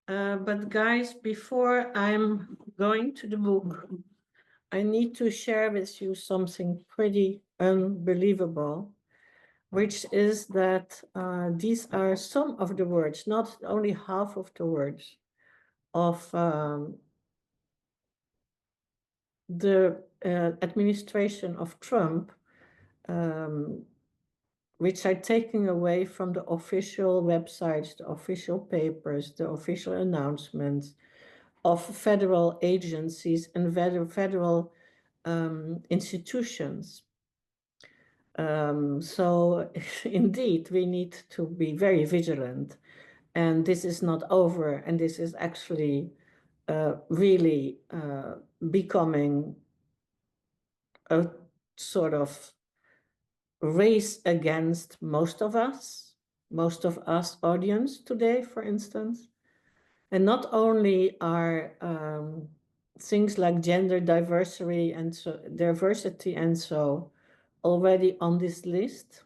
But guys, before I'm going to the book, I need to share with you something pretty unbelievable, which is that these are some of the words, not only half of the words, of the administration of Trump, which are taken away from the official websites, the official papers, the official announcements of federal agencies and federal institutions. So indeed, we need to be very vigilant. And this is not over, and this is actually really becoming a sort of race against most of us audience today, for instance. And not only are things like gender diversity and so already on this list,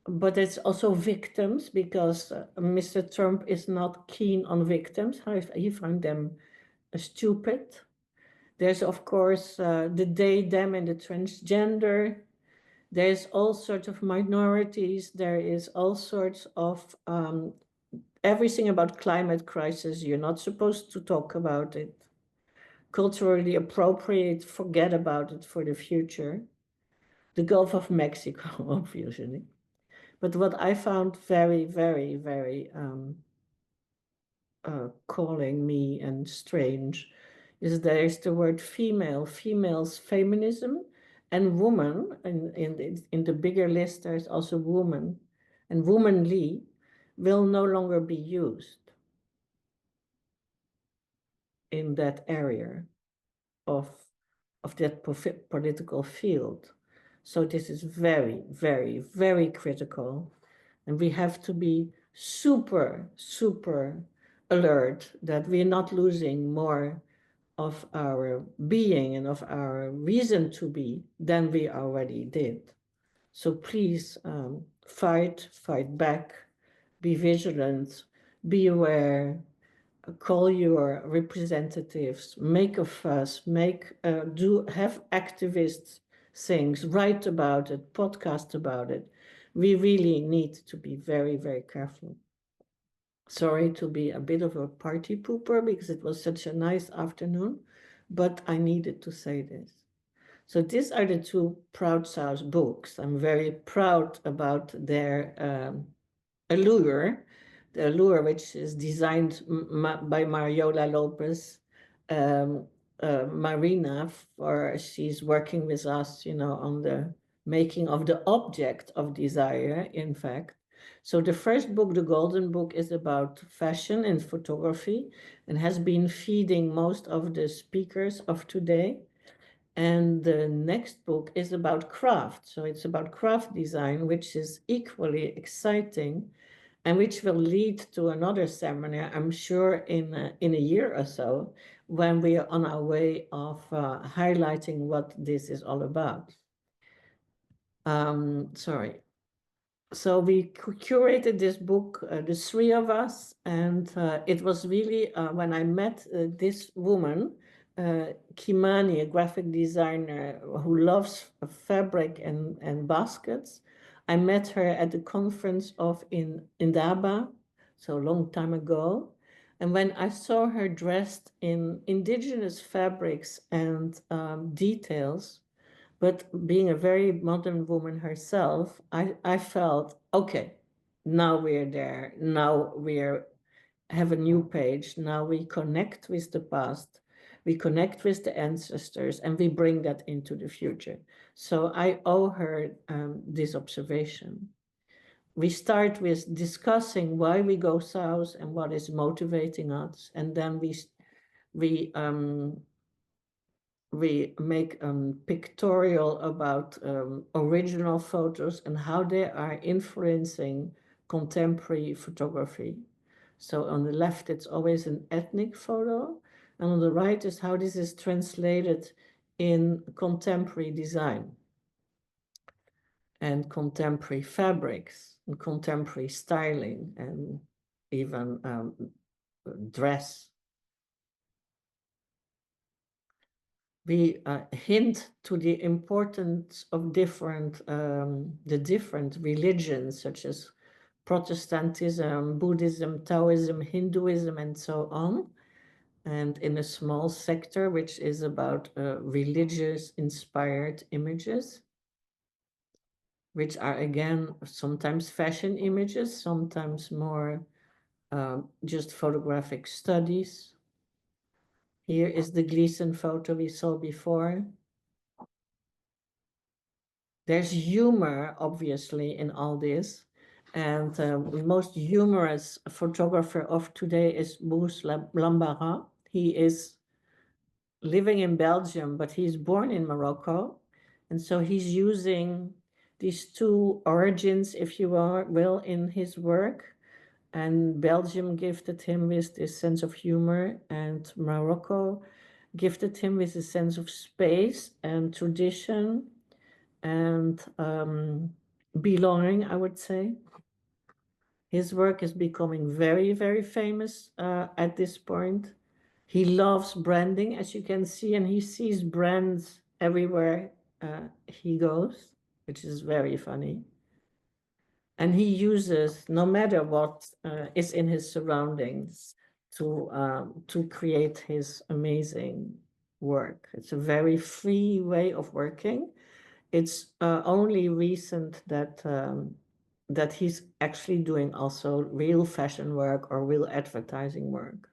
but it's also victims, because Mr. Trump is not keen on victims. He finds them stupid. There's, of course, the they, them, and the transgender. There's all sorts of minorities. There is all sorts of everything about climate crisis. You're not supposed to talk about it. Culturally appropriate, forget about it for the future. The Gulf of Mexico, obviously. But what I found very, very, very calling me and strange is there's the word female, females, feminism, and woman. In the bigger list, there's also woman, and womanly will no longer be used in that area of that political field. So this is very, very, very critical. And we have to be super, super alert that we're not losing more of our being and of our reason to be than we already did. So please fight back, be vigilant, be aware, call your representatives, make a fuss, have activist things, write about it, podcast about it. We really need to be very, very careful. Sorry to be a bit of a party pooper because it was such a nice afternoon, but I needed to say this. So these are the two Proud South books. I'm very proud about their allure, the allure which is designed by Mariola Lopez, Marina, she's working with us, on the making of the object of desire, in fact. So the first book, the Golden Book, is about fashion and photography and has been feeding most of the speakers of today. And the next book is about craft. So it's about craft design, which is equally exciting and which will lead to another seminar, I'm sure, in a year or so, when we are on our way of highlighting what this is all about. Sorry. So we curated this book, the three of us, and it was really, when I met this woman, Kimani, a graphic designer who loves fabric and baskets. I met her at the conference in Indaba, so a long time ago. And when I saw her dressed in indigenous fabrics and details, but being a very modern woman herself, I felt, okay, now we're there. Now have a new page. Now we connect with the past. We connect with the ancestors, and we bring that into the future. So I owe her this observation. We start with discussing why we go south and what is motivating us, and then we make pictorial about original photos and how they are influencing contemporary photography. So on the left, it's always an ethnic photo, and on the right is how this is translated in contemporary design and contemporary fabrics and contemporary styling and even dress. We hint to the importance of the different religions, such as Protestantism, Buddhism, Taoism, Hinduism, and so on. And in a small sector, which is about religious inspired images, which are again sometimes fashion images, sometimes more just photographic studies. Here is the Gleason photo we saw before. There's humor, obviously, in all this. And the most humorous photographer of today is Bruce Lambarat. He is living in Belgium, but he's born in Morocco. And so he's using these two origins, if you will, in his work. And Belgium gifted him with this sense of humor, and Morocco gifted him with a sense of space and tradition and belonging, I would say. His work is becoming very, very famous at this point. He loves branding, as you can see, and he sees brands everywhere he goes, which is very funny. And he uses, no matter what is in his surroundings, to create his amazing work. It's a very free way of working. It's only recent that that he's actually doing also real fashion work or real advertising work.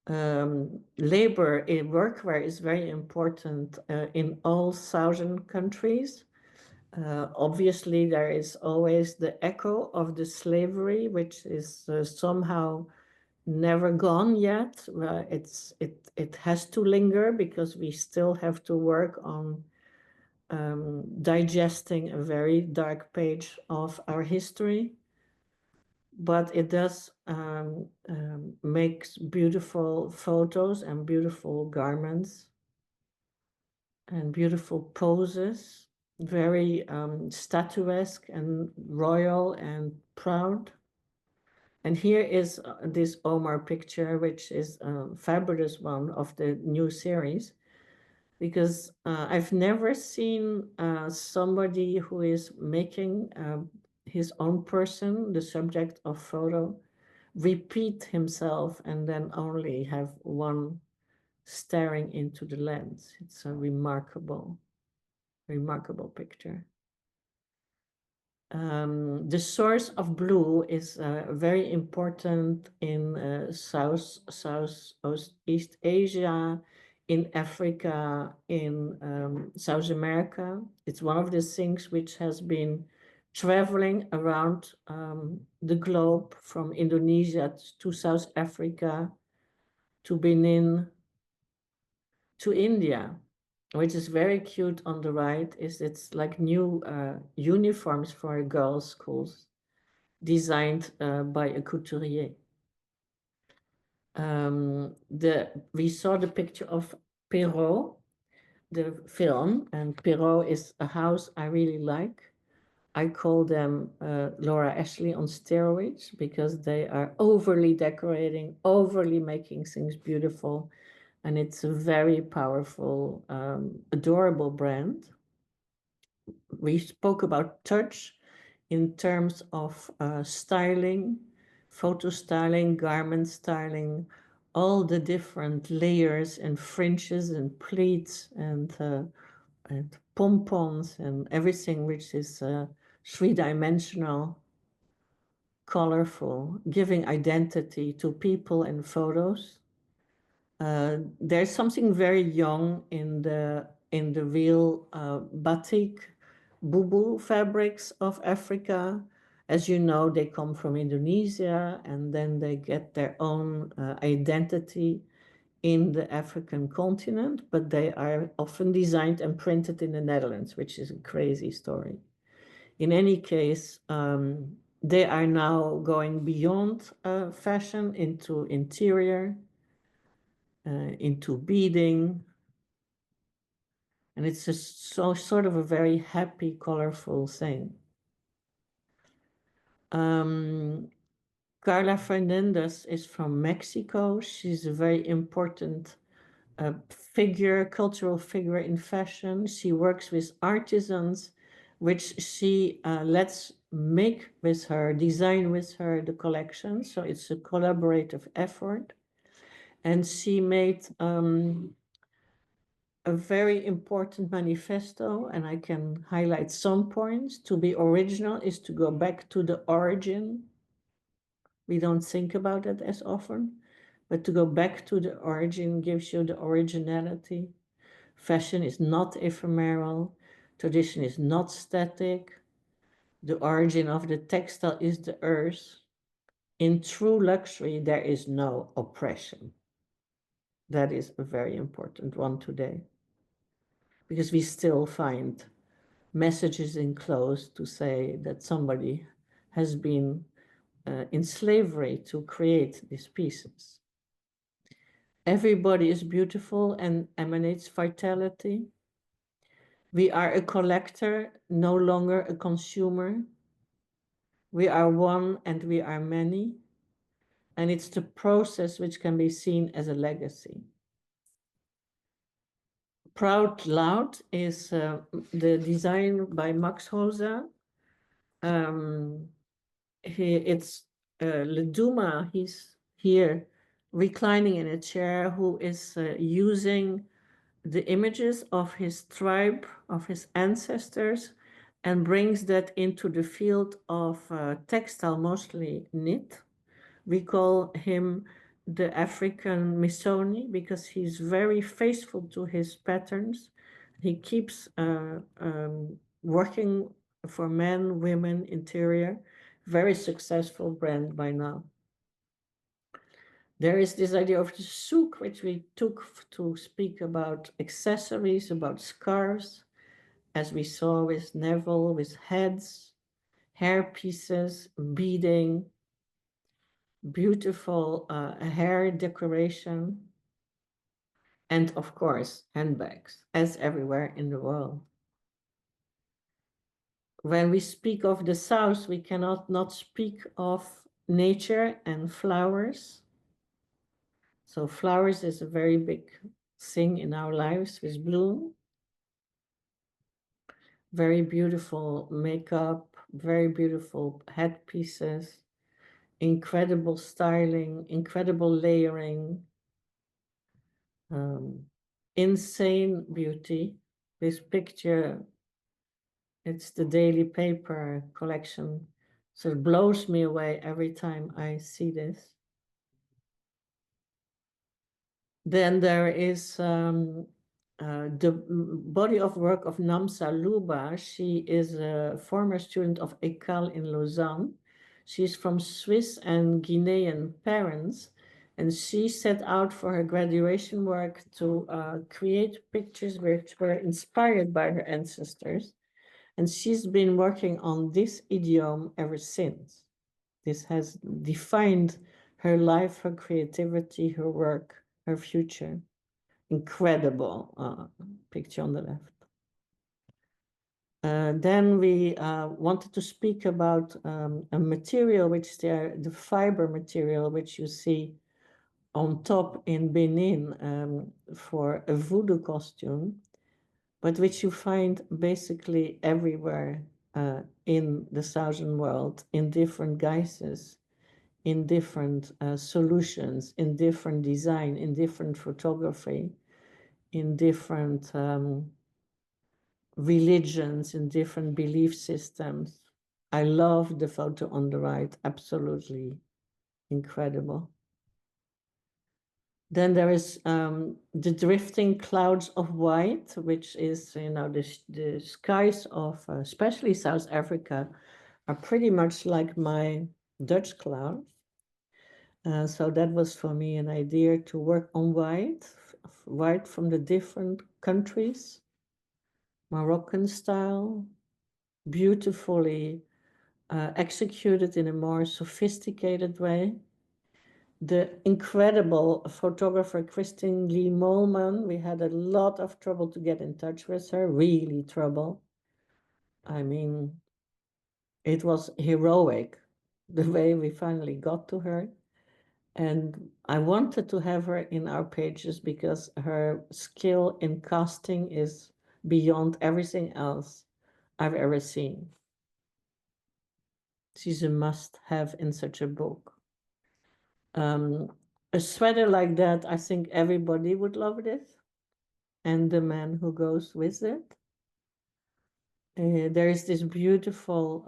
Labor in workwear is very important in all southern countries. Obviously, there is always the echo of the slavery, which is somehow never gone yet. It has to linger because we still have to work on digesting a very dark page of our history. But it does makes beautiful photos and beautiful garments and beautiful poses, very statuesque and royal and proud. And here is this Omar picture, which is a fabulous one of the new series, because I've never seen somebody who is making his own person, the subject of photo, repeat himself and then only have one staring into the lens. It's a remarkable, remarkable picture. The source of blue is very important in Southeast Asia, in Africa, in South America. It's one of the things which has been traveling around the globe, from Indonesia to South Africa, to Benin, to India, which is very cute on the right. It's like new uniforms for girls' schools designed by a couturier. We saw the picture of Perrault, the film, and Perrault is a house I really like. I call them Laura Ashley on steroids, because they are overly decorating, overly making things beautiful. And it's a very powerful, adorable brand. We spoke about touch in terms of styling, photo styling, garment styling, all the different layers and fringes and pleats and pompons and everything which is three-dimensional, colorful, giving identity to people and photos. There's something very young in the real batik bubu fabrics of Africa. As you know, they come from Indonesia, and then they get their own identity in the African continent, but they are often designed and printed in the Netherlands, which is a crazy story. In any case, they are now going beyond fashion into interior, into beading, and it's just so sort of a very happy, colorful thing. Carla Fernandez is from Mexico. She's a very important cultural figure in fashion. She works with artisans, which she lets make with her, design with her the collection. So it's a collaborative effort. And she made a very important manifesto, and I can highlight some points. To be original is to go back to the origin. We don't think about it as often, but to go back to the origin gives you the originality. Fashion is not ephemeral. Tradition is not static. The origin of the textile is the earth. In true luxury, there is no oppression. That is a very important one today, because we still find messages in clothes to say that somebody has been in slavery to create these pieces. Everybody is beautiful and emanates vitality. We are a collector, no longer a consumer. We are one and we are many. And it's the process which can be seen as a legacy. Proud Loud is the design by Max Rosa. It's Leduma, he's here reclining in a chair, who is using the images of his tribe, of his ancestors, and brings that into the field of textile, mostly knit. We call him the African Misoni because he's very faithful to his patterns. He keeps working for men, women, interior, very successful brand by now. There is this idea of the souk, which we took to speak about accessories, about scarves, as we saw with Neville, with heads, hair pieces, beading, beautiful hair decoration, and of course, handbags, as everywhere in the world. When we speak of the South, we cannot not speak of nature and flowers. So flowers is a very big thing in our lives with bloom. Very beautiful makeup, very beautiful headpieces, incredible styling, incredible layering, insane beauty. This picture, it's the daily paper collection, so it blows me away every time I see this. Then there is the body of work of Namsa Luba. She is a former student of École in Lausanne. She's from Swiss and Guinean parents, and she set out for her graduation work to create pictures which were inspired by her ancestors. And she's been working on this idiom ever since. This has defined her life, her creativity, her work, her future. Incredible picture on the left. Then we wanted to speak about a material which the fiber material which you see on top in Benin for a voodoo costume, but which you find basically everywhere in the Southern world in different guises, in different solutions, in different design, in different photography, in different religions, in different belief systems. I love the photo on the right, absolutely incredible. Then there is the drifting clouds of white, which is, you know, the skies of especially South Africa are pretty much like my Dutch clouds. So that was for me an idea to work on white from the different countries, Moroccan style, beautifully executed in a more sophisticated way. The incredible photographer Christine Lee Molman, we had a lot of trouble to get in touch with her, really trouble. I mean, it was heroic the way we finally got to her. And I wanted to have her in our pages because her skill in casting is beyond everything else I've ever seen. She's a must-have in such a book. A sweater like that, I think everybody would love this, and the man who goes with it. There is this beautiful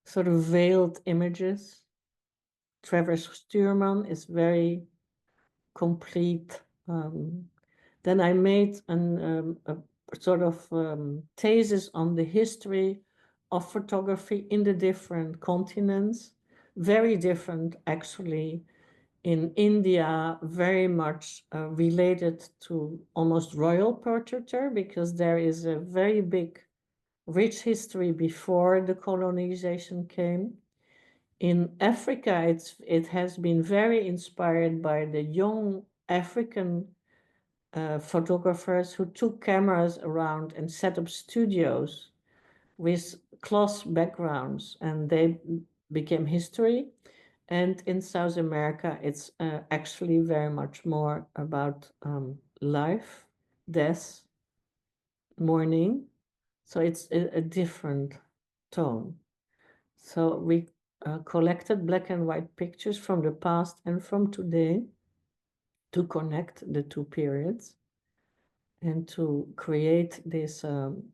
sort of veiled images. Travers Stuurman is very complete. Then I made a sort of thesis on the history of photography in the different continents. Very different, actually. In India, very much related to almost royal portraiture, because there is a very big, rich history before the colonization came. In Africa, it has been very inspired by the young African photographers who took cameras around and set up studios with cloth backgrounds, and they became history. And in South America, it's actually very much more about life, death, mourning. So it's a different tone. So we collected black and white pictures from the past and from today to connect the two periods and to create this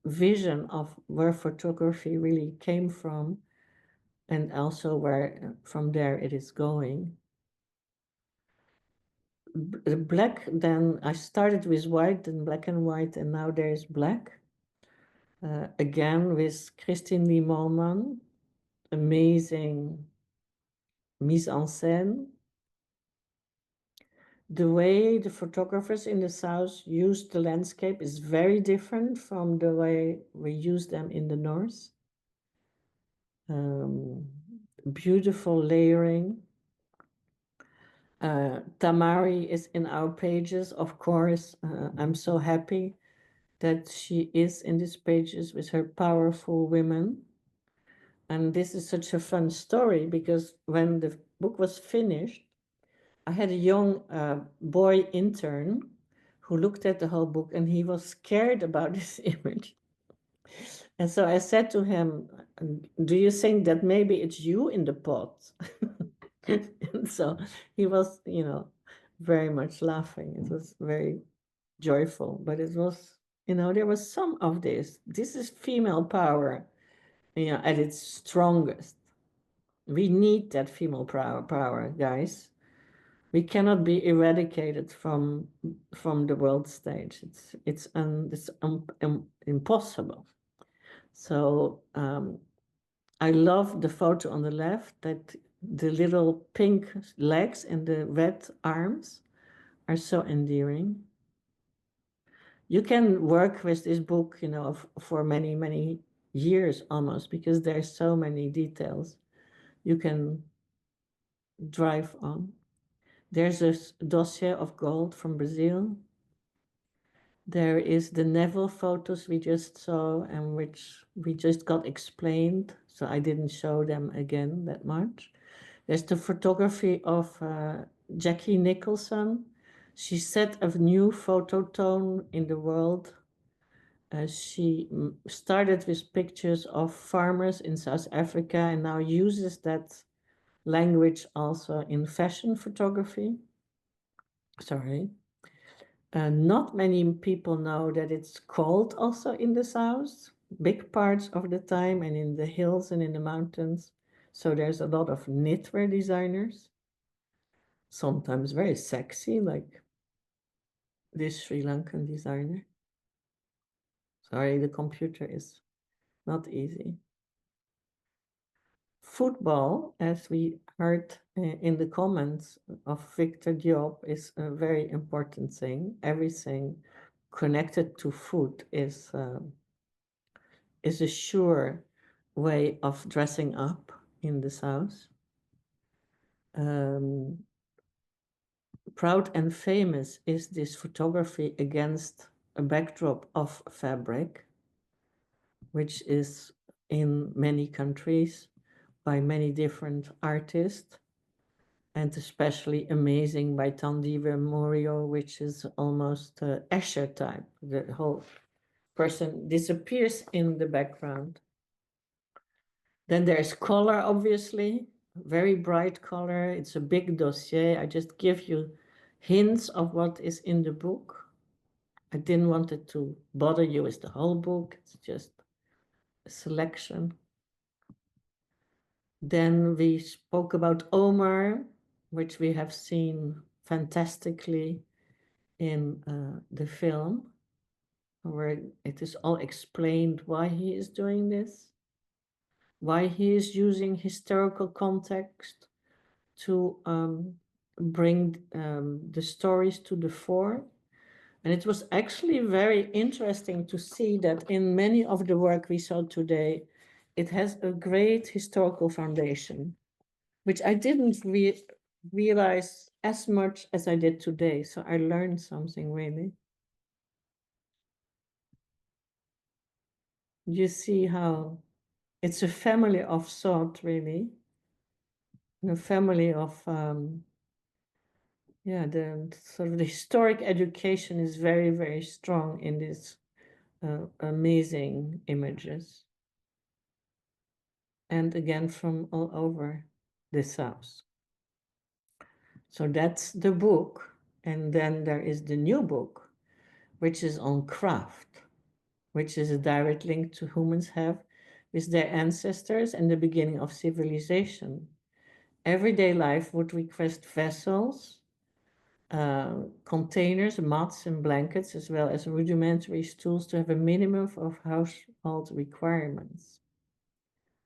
vision of where photography really came from, and also where from there it is going. Black, then I started with white and black and white, and now there is black. Again with Christine Lee-Malman, amazing mise en scène. The way the photographers in the South use the landscape is very different from the way we use them in the North. Beautiful layering. Tamari is in our pages, of course. I'm so happy that she is in these pages with her powerful women. And this is such a fun story because when the book was finished, I had a young boy intern who looked at the whole book, and he was scared about this image. And so I said to him, do you think that maybe it's you in the pot? And so he was, very much laughing. It was very joyful, but it was, there was some of this. This is female power, at its strongest. We need that female power, guys. We cannot be eradicated from the world stage. It's impossible. So I love the photo on the left, that the little pink legs and the red arms are so endearing. You can work with this book, for many, many years almost, because there's so many details you can drive on. There's a dossier of gold from Brazil. There is the Neville photos we just saw and which we just got explained, so I didn't show them again that much. There's the photography of Jackie Nicholson. She set a new photo tone in the world. She started with pictures of farmers in South Africa and now uses that language also in fashion photography. Sorry. Not many people know that it's cold also in the south, big parts of the time, and in the hills and in the mountains. So there's a lot of knitwear designers, sometimes very sexy, like this Sri Lankan designer. Sorry, the computer is not easy. Football, as we heard in the comments of Victor Diop, is a very important thing. Everything connected to food is a sure way of dressing up in the South. Proud and Famous is this photography against a backdrop of fabric, which is in many countries by many different artists, and especially amazing by Tandiwe Morio, which is almost Escher type. The whole person disappears in the background. Then there's color, obviously, very bright color. It's a big dossier. I just give you hints of what is in the book. I didn't want it to bother you with the whole book. It's just a selection. Then we spoke about Omar, which we have seen fantastically in the film, where it is all explained why he is doing this, why he is using historical context to bring the stories to the fore. And it was actually very interesting to see that in many of the work we saw today, it has a great historical foundation, which I didn't realize as much as I did today. So I learned something really. You see how it's a family of thought, really. A family of, yeah, the sort of the historic education is very, very strong in these amazing images. And again, from all over the South. So that's the book. And then there is the new book, which is on craft, which is a direct link to humans have with their ancestors and the beginning of civilization. Everyday life would request vessels, containers, mats, and blankets, as well as rudimentary tools to have a minimum of household requirements.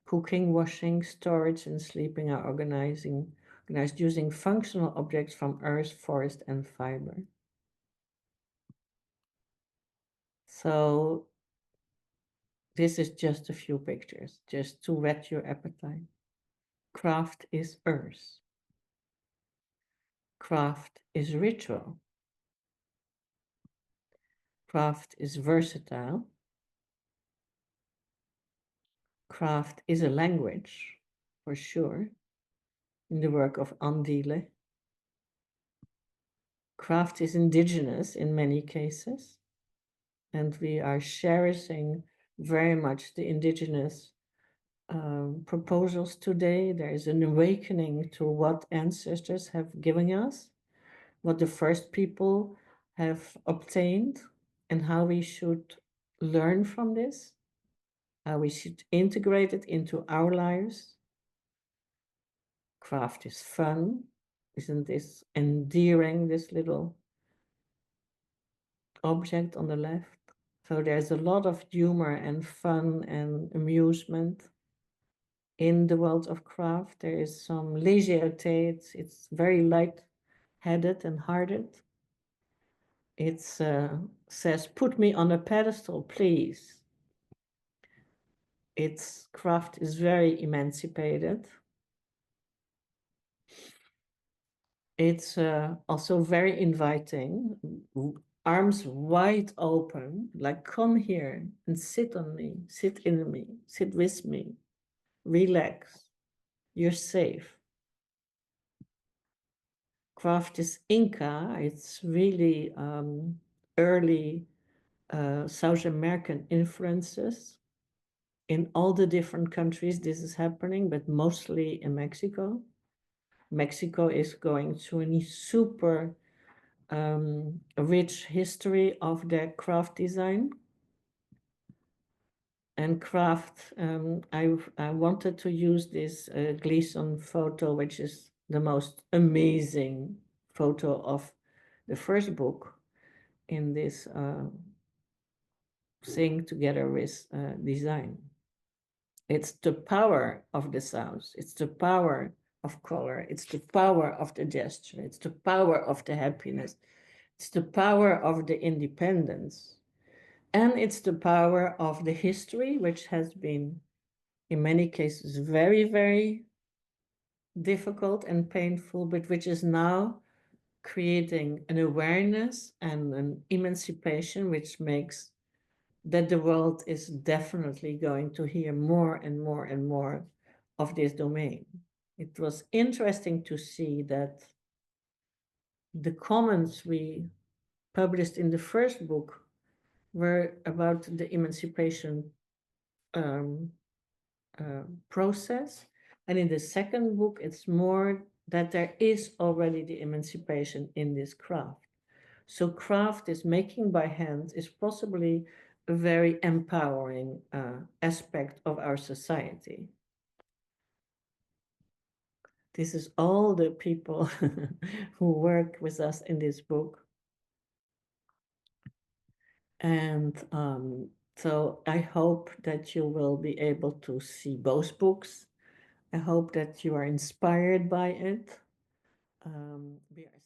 Cooking, washing, storage, and sleeping are organized using functional objects from earth, forest, and fiber. So this is just a few pictures, just to whet your appetite. Craft is earth. Craft is ritual. Craft is versatile. Craft is a language, for sure, in the work of Andile. Craft is indigenous in many cases, and we are cherishing very much the indigenous proposals today. There is an awakening to what ancestors have given us, what the first people have obtained, and how we should learn from this, how we should integrate it into our lives. Craft is fun. Isn't this endearing, this little object on the left? So there's a lot of humor and fun and amusement in the world of craft. There is some légèreté. It's very light-headed and hearted. It says, "Put me on a pedestal, please." Its craft is very emancipated. It's also very inviting, arms wide open, like, come here and sit on me, sit in me, sit with me, relax, you're safe. Craft is Inca. It's really early South American influences. In all the different countries this is happening, but mostly in Mexico. Mexico is going through a super rich history of their craft design. And craft, I wanted to use this Gleason photo, which is the most amazing photo of the first book in this thing together with design. It's the power of the sounds. It's the power of color. It's the power of the gesture. It's the power of the happiness. It's the power of the independence. And it's the power of the history, which has been, in many cases, very, very difficult and painful, but which is now creating an awareness and an emancipation, which makes that the world is definitely going to hear more and more and more of this domain. It was interesting to see that the comments we published in the first book were about the emancipation process. And in the second book, it's more that there is already the emancipation in this craft. So craft is making by hand is possibly a very empowering aspect of our society. This is all the people who work with us in this book. And so I hope that you will be able to see both books. I hope that you are inspired by it. We are